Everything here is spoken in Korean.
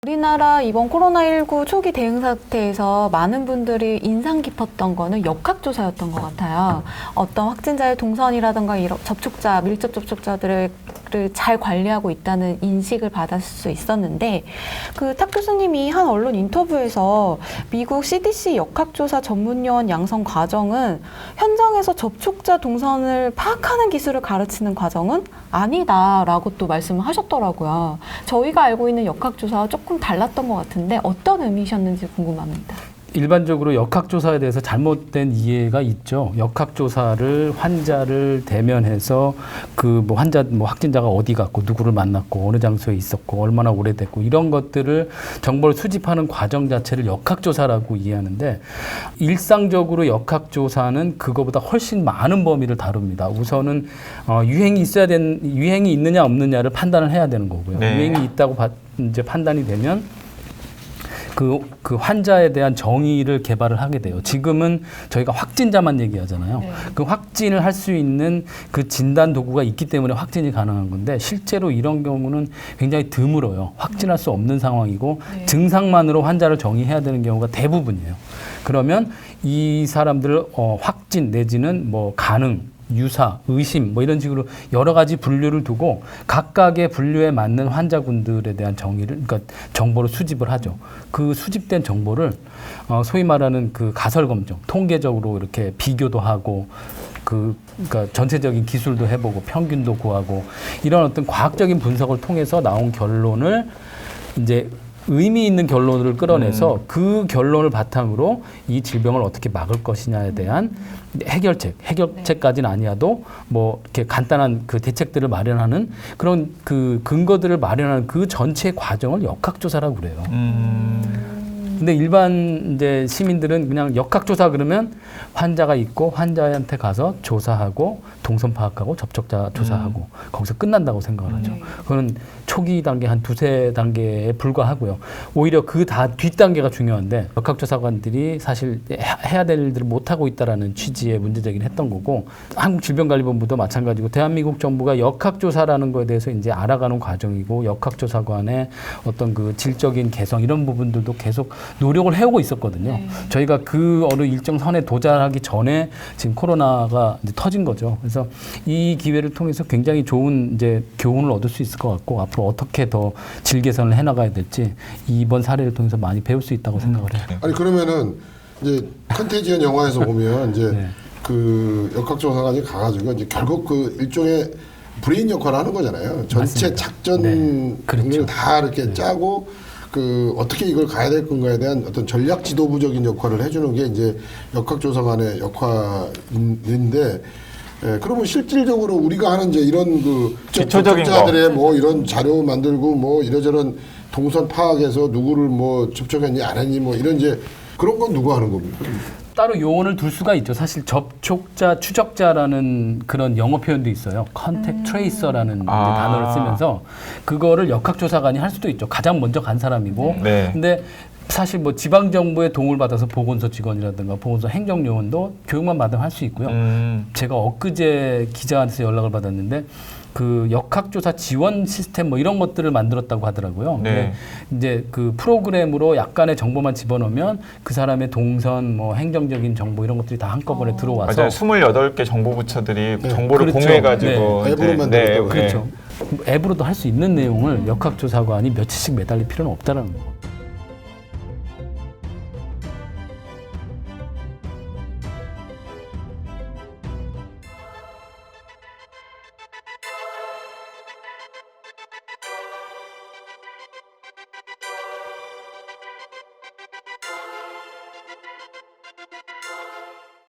우리나라 이번 코로나19 초기 대응 사태에서 많은 분들이 인상 깊었던 거는 역학조사였던 것 같아요. 어떤 확진자의 동선이라든가 이런 접촉자, 밀접 접촉자들을 잘 관리하고 있다는 인식을 받았을 수 있었는데 탁 교수님이 한 언론 인터뷰에서 미국 CDC 역학조사 전문요원 양성 과정은 현장에서 접촉자 동선을 파악하는 기술을 가르치는 과정은 아니다라고 또 말씀을 하셨더라고요. 저희가 알고 있는 역학조사와 조금 달랐던 것 같은데 어떤 의미셨는지 궁금합니다. 일반적으로 역학조사에 대해서 잘못된 이해가 있죠. 역학조사를 환자를 대면해서 확진자가 어디 갔고 누구를 만났고 어느 장소에 있었고 얼마나 오래됐고 이런 것들을 정보를 수집하는 과정 자체를 역학조사라고 이해하는데 일상적으로 역학조사는 그거보다 훨씬 많은 범위를 다룹니다. 우선은 유행이 있느냐 없느냐를 판단을 해야 되는 거고요. 네. 유행이 있다고 이제 판단이 되면 그 환자에 대한 정의를 개발을 하게 돼요. 지금은 저희가 확진자만 얘기하잖아요. 네. 그 확진을 할 수 있는 그 진단 도구가 있기 때문에 확진이 가능한 건데 실제로 이런 경우는 굉장히 드물어요. 확진할 수 없는 상황이고 네. 증상만으로 환자를 정의해야 되는 경우가 대부분이에요. 그러면 이 사람들을 확진 내지는 가능, 유사, 의심 이런 식으로 여러 가지 분류를 두고 각각의 분류에 맞는 환자군들에 대한 그러니까 정보를 수집을 하죠. 그 수집된 정보를 소위 말하는 그 가설 검정, 통계적으로 이렇게 비교도 하고 그러니까 전체적인 기술도 해보고 평균도 구하고 이런 어떤 과학적인 분석을 통해서 나온 결론을 이제 의미 있는 결론을 끌어내서 그 결론을 바탕으로 이 질병을 어떻게 막을 것이냐에 대한 해결책까지는 아니어도 이렇게 간단한 그 대책들을 마련하는 그런 그 근거들을 마련하는 그 전체 과정을 역학조사라고 그래요. 근데 일반 이제 시민들은 그냥 역학조사 그러면 환자가 있고 환자한테 가서 조사하고 동선 파악하고 접촉자 조사하고 거기서 끝난다고 생각을 하죠. 그거는 초기 단계 한 두세 단계에 불과하고요. 오히려 그 뒷단계가 중요한데 역학조사관들이 사실 해야 될 일들을 못하고 있다라는 취지의 문제제기를 했던 거고 한국질병관리본부도 마찬가지고 대한민국 정부가 역학조사라는 거에 대해서 이제 알아가는 과정이고 역학조사관의 어떤 그 질적인 개성 이런 부분들도 계속 노력을 해오고 있었거든요. 네. 저희가 그 어느 일정 선에 도달하기 전에 지금 코로나가 이제 터진 거죠. 그래서 이 기회를 통해서 굉장히 좋은 이제 교훈을 얻을 수 있을 것 같고 앞으로 어떻게 더 질 개선을 해나가야 될지 이번 사례를 통해서 많이 배울 수 있다고 생각을 해요. 아니 그러면은 이제 컨테지언 영화에서 보면 이제 네. 그 역학조사관이 가가지고 이제 결국 그 일종의 브레인 역할을 하는 거잖아요. 전체 맞습니다. 작전 네. 능력을 그렇죠. 다 이렇게 짜고 어떻게 이걸 가야 될 건가에 대한 어떤 전략 지도부적인 역할을 해주는 게 이제 역학조사관의 역할인데, 그러면 실질적으로 우리가 하는 이제 이런 기초적인 접촉자들의 이런 자료 만들고 이러저런 동선 파악해서 누구를 접촉했니 안 했니 이런 이제 그런 건 누가 하는 겁니까? 따로 요원을 둘 수가 있죠. 사실 접촉자, 추적자라는 그런 영어 표현도 있어요. 컨택 트레이서라는 단어를 쓰면서 그거를 역학조사관이 할 수도 있죠. 가장 먼저 간 사람이고. 네. 근데 사실 지방정부의 도움을 받아서 보건소 직원이라든가 보건소 행정요원도 교육만 받으면 할 수 있고요. 제가 엊그제 기자한테서 연락을 받았는데 그 역학조사 지원 시스템 이런 것들을 만들었다고 하더라고요. 네. 이제 그 프로그램으로 약간의 정보만 집어넣으면 그 사람의 동선, 행정적인 정보 이런 것들이 다 한꺼번에 들어와서 맞아요. 28개 정보부처들이 정보를 그렇죠. 공유해가지고 네. 앱으로 만들었다고. 그렇죠. 앱으로도 할 수 있는 내용을 역학조사관이 며칠씩 매달릴 필요는 없다라는 거예요.